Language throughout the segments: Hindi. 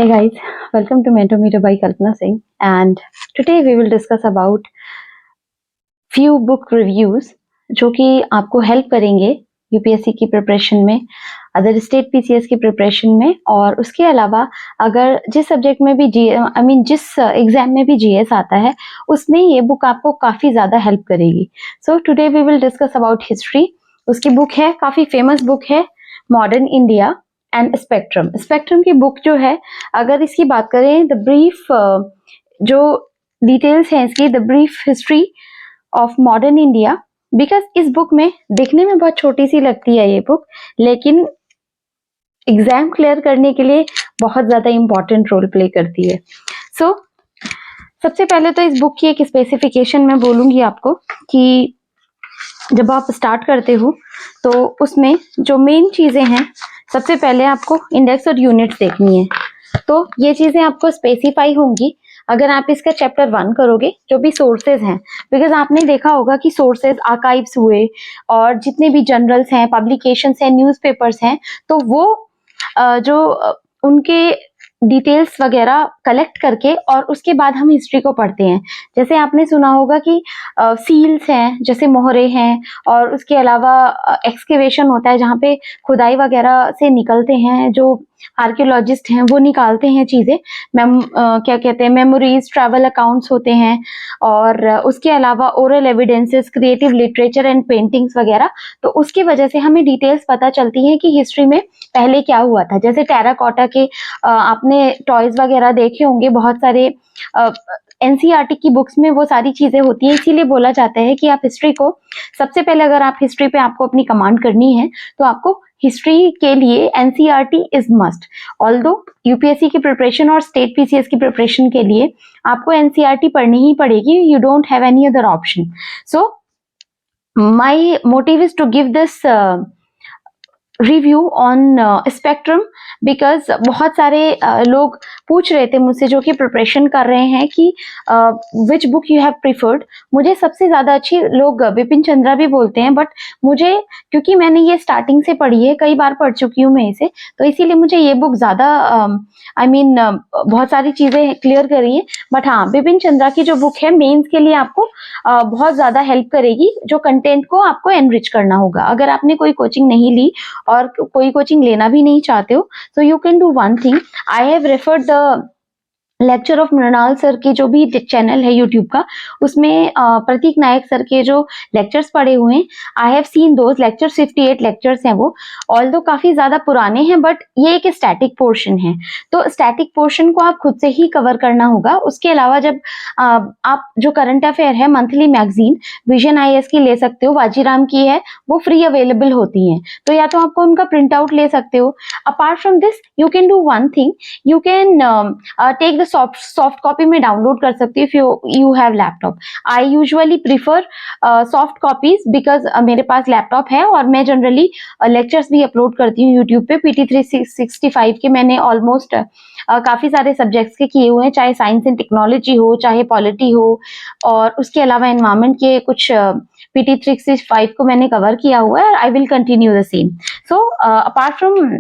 Hey guys, welcome to Mentor Meter by Kalpana Singh, and today we will discuss about few book reviews जो कि आपको हेल्प करेंगे यूपीएससी की प्रिपरेशन में, अदर स्टेट पीसीएस की प्रिपरेशन में, और उसके अलावा अगर जिस सब्जेक्ट में भी जिस एग्जाम में भी जीएस आता है उसमें ये बुक आपको काफी ज्यादा हेल्प करेगी। So today we will discuss about history. उसकी बुक है, काफी फेमस बुक है, modern India and Spectrum. Spectrum की बुक जो है, अगर इसकी बात करें, द ब्रीफ जो डिटेल्स हैं इसकी, the brief history of modern India, because इस बुक में देखने में बहुत छोटी सी लगती है ये बुक, लेकिन एग्जाम क्लियर करने के लिए बहुत ज्यादा इंपॉर्टेंट रोल प्ले करती है। सो सबसे पहले तो इस बुक की एक स्पेसिफिकेशन मैं बोलूंगी आपको कि जब आप स्टार्ट करते हो तो उसमें जो मेन चीजें हैं, सबसे पहले आपको इंडेक्स और यूनिट्स देखनी है। तो ये चीजें आपको स्पेसिफाई होंगी अगर आप इसका चैप्टर 1 करोगे, जो भी सोर्सेज हैं, बिकॉज आपने देखा होगा कि सोर्सेज आर्काइव्स हुए और जितने भी जर्नल्स हैं, पब्लिकेशंस हैं, न्यूज़पेपर्स हैं, तो वो जो उनके डिटेल्स वगैरह कलेक्ट करके और उसके बाद हम हिस्ट्री को पढ़ते हैं। जैसे आपने सुना होगा कि सील्स हैं, जैसे मोहरे हैं, और उसके अलावा एक्सकेवेशन होता है जहाँ पे खुदाई वगैरह से निकलते हैं, जो आर्कियोलॉजिस्ट हैं वो निकालते हैं चीजें, क्या कहते हैं, मेमोरीज, ट्रैवल अकाउंट्स होते हैं, और उसके अलावा oral evidences, creative literature and paintings वगैरह। तो उसकी वजह से हमें डिटेल्स पता चलती हैं कि हिस्ट्री में पहले क्या हुआ था। जैसे टेराकोटा के आपने टॉयज वगैरह देखे होंगे, बहुत सारे एनसीईआरटी की बुक्स में वो सारी चीजें होती है। इसीलिए बोला जाता है कि आप हिस्ट्री को सबसे पहले, अगर आप हिस्ट्री पे आपको अपनी कमांड करनी है तो आपको हिस्ट्री के लिए NCERT is must. Although UPSC की प्रिपरेशन और स्टेट पीसीएस की प्रिपरेशन के लिए आपको एनसीईआरटी पढ़नी ही पड़ेगी, you don't have any other option. So my motive is to give this review on Spectrum, because बहुत सारे लोग पूछ रहे थे मुझसे जो कि प्रिपरेशन कर रहे हैं कि which book you have preferred. मुझे सबसे ज्यादा अच्छी लोग बिपिन चंद्रा भी बोलते हैं, बट मुझे, क्योंकि मैंने ये स्टार्टिंग से पढ़ी है, कई बार पढ़ चुकी हूँ मैं इसे, तो इसीलिए मुझे ये बुक ज्यादा बहुत सारी चीजें क्लियर करी है। बट हाँ, बिपिन चंद्रा की जो बुक है मेंस के लिए आपको बहुत ज्यादा हेल्प करेगी, जो कंटेंट को आपको एनरिच करना होगा। अगर आपने कोई कोचिंग नहीं ली और कोई कोचिंग लेना भी नहीं चाहते हो, so you can do one thing. I have referred the lecture of Mrinal sir की जो भी चैनल है यूट्यूब का, उसमें प्रतीक नायक सर के जो लेक्चर्स पड़े हुए हैं, I have seen those lectures, 58 lectures हैं वो। ऑल्दो काफी ज्यादा पुराने हैं, बट ये एक स्टैटिक पोर्शन है, तो स्टैटिक पोर्शन को आप खुद से ही कवर करना होगा। उसके अलावा जब आप जो करंट अफेयर है, मंथली मैगजीन विजन आईएएस की ले सकते हो, वाजीराम की है, वो फ्री अवेलेबल होती हैं, तो या तो आपको उनका प्रिंट आउट ले सकते हो। Apart from this you can do one thing, you can take the soft copy में डाउनलोड कर सकती हूँ if you have laptop. I usually prefer soft copies, because मेरे पास लैपटॉप है और मैं जनरली लेक्चर्स भी अपलोड करती हूँ यूट्यूब पे। PT365 के मैंने ऑलमोस्ट काफी सारे सब्जेक्ट्स के किए हुए हैं, चाहे साइंस एंड टेक्नोलॉजी हो, चाहे पॉलिटी हो, और उसके अलावा एनवायरमेंट के कुछ PT365 को मैंने कवर किया हुआ है। I will continue the same. So apart from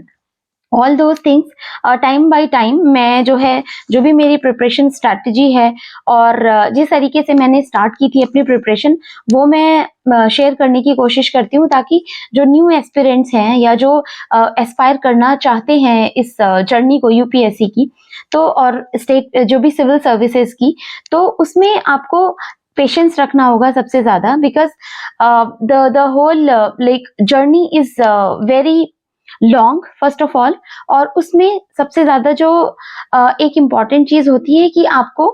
all those things, time by time मैं जो भी मेरी प्रिपरेशन स्ट्रैटेजी है और जिस तरीके से मैंने स्टार्ट की थी अपनी प्रिपरेशन, वो मैं शेयर करने की कोशिश करती हूँ, ताकि जो न्यू एस्पिरेंट्स हैं या जो एस्पायर करना चाहते हैं इस जर्नी को यूपीएससी की, तो और स्टेट जो भी सिविल सर्विसेज की, तो उसमें आपको पेशेंस रखना होगा सबसे ज्यादा, because the whole like journey is very long first of all. और उसमें सबसे ज्यादा जो एक इम्पॉर्टेंट चीज होती है कि आपको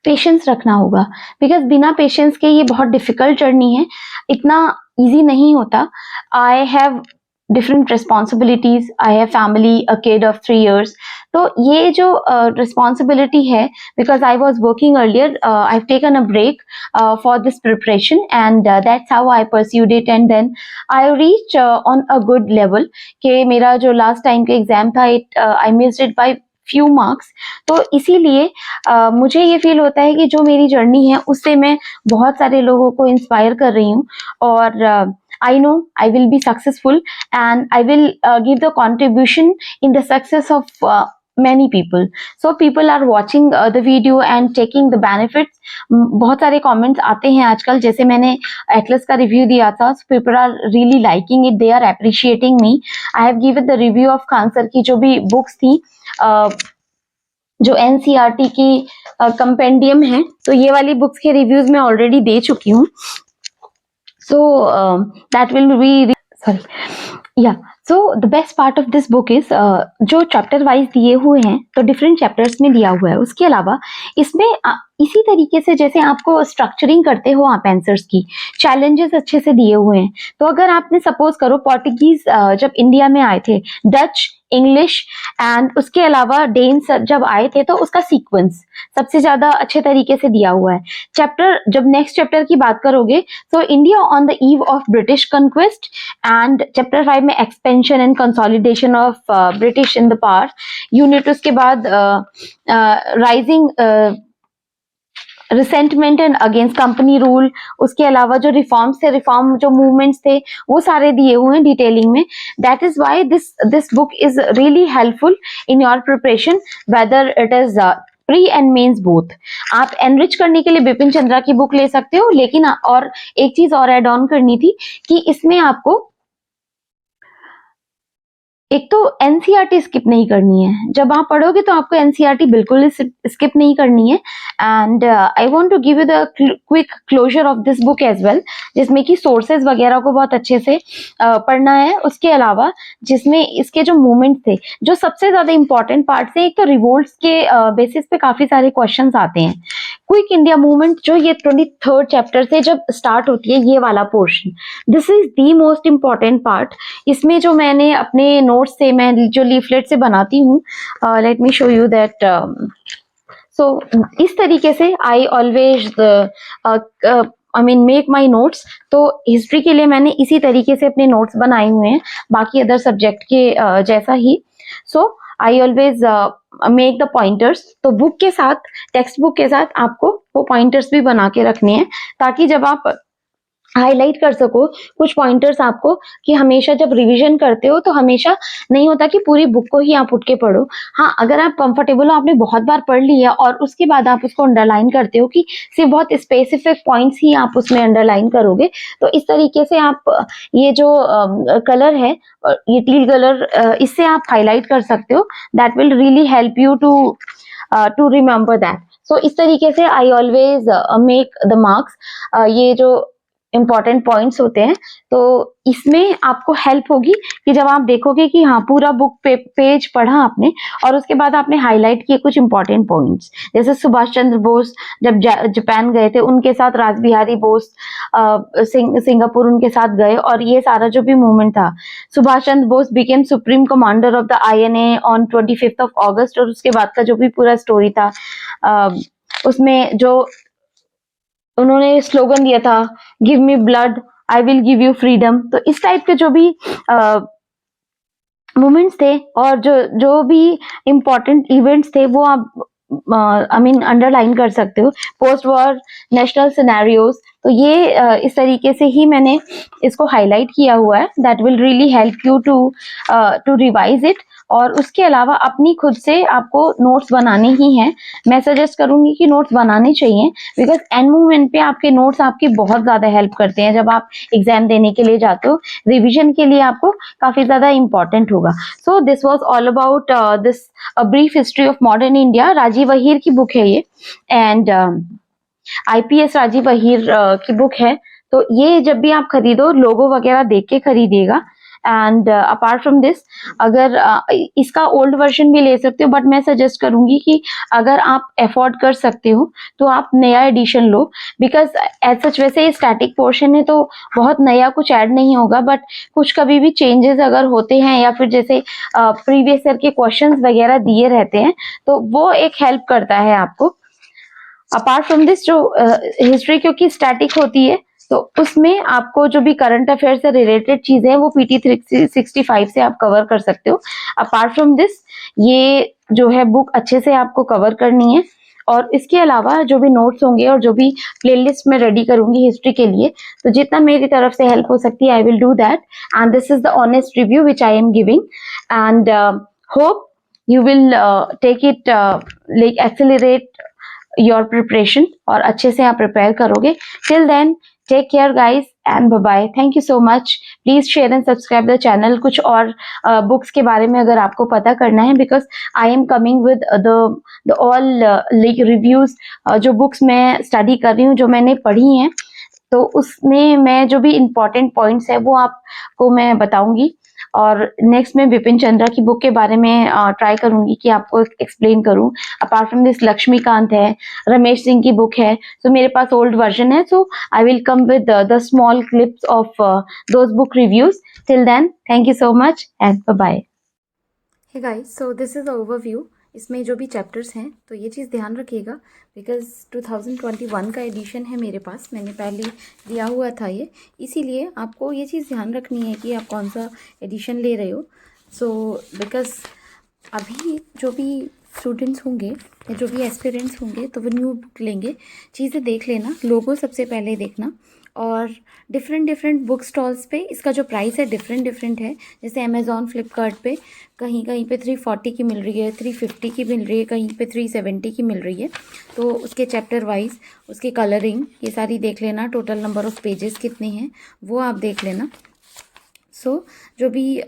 पेशेंस रखना होगा, बिकॉज बिना पेशेंस के ये बहुत डिफिकल्ट जर्नी है, इतना इजी नहीं होता। I have different responsibilities, I have family, a kid of 3 years, तो ये जो रिस्पॉन्सिबिलिटी है, because I was working earlier, I have taken a break for this preparation, and that's how I pursued it, and then I reach on a good level. कि मेरा जो लास्ट टाइम का एग्जाम था, I missed it by few marks. तो इसीलिए मुझे ये फील होता है कि जो मेरी जर्नी है उससे मैं बहुत सारे लोगों को इंस्पायर कर रही हूँ, और I know I will be successful, and I will give the contribution in the success of many people. So people are watching the video and taking the benefits. बहुत सारे comments आते हैं आजकल, जैसे मैंने एटलस का रिव्यू दिया था, so people are really liking it, they are appreciating me. I have given the review of Khan sir की जो भी books थी, जो NCERT की कंपेंडियम है, तो ये वाली बुक्स के रिव्यूज मैं ऑलरेडी दे चुकी हूँ. So that will be sorry, yeah. So the best part of this book is जो चैप्टर वाइज दिए हुए हैं, तो डिफरेंट चैप्टर्स में दिया हुआ है. उसके अलावा इसमें इसी तरीके से जैसे आपको स्ट्रक्चरिंग करते हो आप आंसर्स की, चैलेंजेस अच्छे से दिए हुए हैं. तो अगर आपने सपोज करो पोर्टुगीज जब इंडिया में आए थे, डच, इंग्लिश एंड उसके अलावा डेन्स जब आए थे, तो उसका सीक्वेंस सबसे ज्यादा अच्छे तरीके से दिया हुआ है. चैप्टर जब नेक्स्ट चैप्टर की बात करोगे, तो India on the eve of British conquest, and chapter 5 में expansion and consolidation of British in the power unit. उसके बाद rising resentment and against company rule. उसके अलावा जो रिफॉर्म्स थे, रिफॉर्म जो मूवमेंट्स थे, वो सारे दिए हुए हैं डिटेलिंग में. That is why this book is really helpful in your preparation, whether it is pre and mains both. आप एनरिच करने के लिए बिपिन चंद्रा की बुक ले सकते हो, लेकिन और एक चीज और एड ऑन करनी थी कि इसमें आपको एक तो एनसीईआरटी स्किप नहीं करनी है. जब आप पढ़ोगे तो आपको एनसीईआरटी बिल्कुल स्किप नहीं करनी है. And I want to give you the quick closure of this book as well, जिसमें कि सोर्सेज वगैरह को बहुत अच्छे से पढ़ना है. उसके अलावा जिसमें इसके जो मूवमेंट थे, जो सबसे ज्यादा इंपॉर्टेंट पार्ट थे, एक तो रिवोल्ट्स के बेसिस पे काफी सारे क्वेश्चन आते हैं. क्विक इंडिया मूवमेंट जो ये 23rd चैप्टर से जब स्टार्ट होती है, ये वाला portion, this is the most important part. इसमें जो मैंने अपने नोट्स से, मैं जो लीफलेट से बनाती हूँ, let me show you that. So इस तरीके से I always I mean make my notes. तो हिस्ट्री के लिए मैंने इसी तरीके से अपने नोट्स बनाए हुए हैं, बाकी अदर सब्जेक्ट के जैसा ही. So I always make the pointers. तो बुक के साथ, टेक्स्ट बुक के साथ आपको वो पॉइंटर्स भी बना के रखने हैं, ताकि जब आप हाईलाइट कर सको कुछ पॉइंटर्स आपको, कि हमेशा जब रिवीजन करते हो तो हमेशा नहीं होता कि पूरी बुक को ही आप उठ के पढ़ो. हाँ, अगर आप कंफर्टेबल हो, आपने बहुत बार पढ़ लिया और उसके बाद आप उसको अंडरलाइन करते हो कि सिर्फ बहुत स्पेसिफिक पॉइंट्स ही आप उसमें अंडरलाइन करोगे, तो इस तरीके से आप ये जो कलर है, ये टील कलर, इससे आप हाईलाइट कर सकते हो. That will really help you to remember that. So इस तरीके से I always make the marks. ये जो इंपॉर्टेंट पॉइंट्स होते हैं, तो इसमें आपको हेल्प होगी कि जब आप देखोगे कि हाँ, पूरा बुक पेज पढ़ा आपने और उसके बाद आपने हाईलाइट किए कुछ इंपॉर्टेंट पॉइंट्स. जैसे सुभाष चंद्र बोस जब जापान गए थे, उनके साथ राज बिहारी बोस सिंगापुर उनके साथ गए, और ये सारा जो भी मूवमेंट था. Subhash Chandra Bose became supreme commander of the INA on 25th of August, और उसके बाद का जो भी पूरा स्टोरी था, उसमें जो उन्होंने स्लोगन दिया था, give me blood I will give you freedom. तो इस टाइप के जो भी मोमेंट्स थे और जो भी इम्पोर्टेंट इवेंट्स थे, वो आप आई मीन अंडरलाइन कर सकते हो. पोस्ट वॉर नेशनल सिनेरियोज, तो ये इस तरीके से ही मैंने इसको हाईलाइट किया हुआ है. That will really help you to revise it. और उसके अलावा अपनी खुद से आपको नोट्स बनाने ही हैं. मैं सजेस्ट करूंगी कि नोट्स बनाने चाहिए, बिकॉज एंड मोमेंट पे आपके नोट्स आपकी बहुत ज्यादा हेल्प करते हैं. जब आप एग्जाम देने के लिए जाते हो, रिवीजन के लिए आपको काफी ज्यादा इंपॉर्टेंट होगा. So this was all about this brief history of modern India. Rajiv Ahir की बुक है ये, एंड IPS राजीव अहीर की बुक है. तो ये जब भी आप खरीदो, लोगो वगैरह देख के खरीदिएगा. एंड अपार्ट फ्रॉम दिस, अगर इसका ओल्ड वर्जन भी ले सकते हो, बट मैं सजेस्ट करूंगी कि अगर आप अफोर्ड कर सकते हो तो आप नया एडिशन लो, बिकॉज एज सच वैसे ये स्टैटिक पोर्शन है, तो बहुत नया कुछ ऐड नहीं होगा, बट कुछ कभी भी चेंजेस अगर होते हैं, या फिर जैसे प्रीवियस ईयर के क्वेश्चंस वगैरह दिए रहते हैं, तो वो एक हेल्प करता है आपको. अपार्ट फ्रॉम दिस, जो हिस्ट्री क्योंकि स्टैटिक होती है, तो उसमें आपको जो भी करंट अफेयर से रिलेटेड चीजें हैं, वो PT 365 से आप कवर कर सकते हो. अपार्ट फ्रॉम दिस, ये जो है बुक अच्छे से आपको कवर करनी है. और इसके अलावा जो भी नोट्स होंगे और जो भी प्लेलिस्ट में रेडी करूंगी हिस्ट्री के लिए, तो जितना मेरी तरफ से हेल्प हो सकती है, I will do that. And this is the honest review which I am giving. And hope you will take it like accelerate your preparation और अच्छे से आप prepare करोगे. Till then, take care guys and bye bye. Thank you so much. Please share and subscribe the channel. कुछ और books के बारे में अगर आपको पता करना है, because I am coming with the all like reviews जो books मैं study कर रही हूँ, जो मैंने पढ़ी हैं, तो उसमें मैं जो भी इम्पोर्टेंट पॉइंट्स है वो आपको मैं बताऊंगी. और नेक्स्ट मैं बिपिन चंद्रा की बुक के बारे में ट्राई करूंगी कि आपको एक्सप्लेन करूं. अपार्ट फ्रॉम दिस लक्ष्मीकांत है, रमेश सिंह की बुक है, सो मेरे पास ओल्ड वर्जन है, so I will come with the small clips of those book reviews. Till then, thank you so much and bye bye. Hey guys, so this is overview. इसमें जो भी चैप्टर्स हैं, तो ये चीज़ ध्यान रखिएगा, बिकॉज 2021 का एडिशन है मेरे पास, मैंने पहले दिया हुआ था ये, इसीलिए आपको ये चीज़ ध्यान रखनी है कि आप कौन सा एडिशन ले रहे हो. सो बिकॉज अभी जो भी स्टूडेंट्स होंगे या जो भी एस्पिरेंट्स होंगे, तो वो न्यू बुक लेंगे, चीज़ें देख लेना, लोगो सबसे पहले देखना. और डिफरेंट बुक स्टॉल्स पे इसका जो प्राइस है डिफरेंट है. जैसे अमेज़ॉन, फ्लिपकार्ट पे कहीं पे 340 की मिल रही है, 350 की मिल रही है, कहीं पे 370 की मिल रही है. तो उसके चैप्टर वाइज, उसकी कलरिंग, ये सारी देख लेना. टोटल नंबर ऑफ़ पेजेस कितने हैं वो आप देख लेना. सो जो भी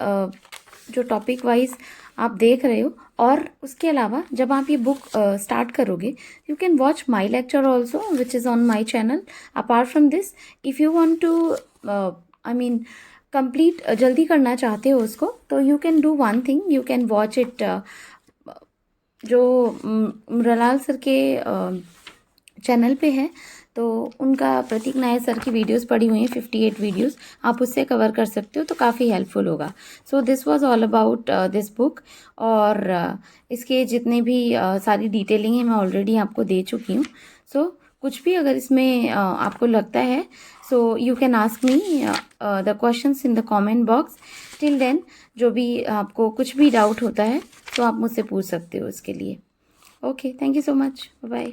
जो टॉपिक वाइज आप देख रहे हो, और उसके अलावा जब आप ये बुक स्टार्ट करोगे, you can watch my lecture also which is on my channel. Apart from this, if you want to I mean complete जल्दी करना चाहते हो उसको, तो यू can do one thing, you can वॉच इट जो मृणाल सर के चैनल पे है, तो उनका प्रतीक नायर सर की वीडियोस पड़ी हुई हैं, 58 वीडियोस, आप उससे कवर कर सकते हो, तो काफ़ी हेल्पफुल होगा. So this was all about this book. और इसके जितने भी सारी डिटेलिंग है मैं ऑलरेडी आपको दे चुकी हूँ. सो कुछ भी अगर इसमें आपको लगता है, so you can ask me the questions in the comment box. Till then, जो भी आपको कुछ भी डाउट होता है, तो आप मुझसे पूछ सकते हो इसके लिए. Okay, thank you so much, bye bye.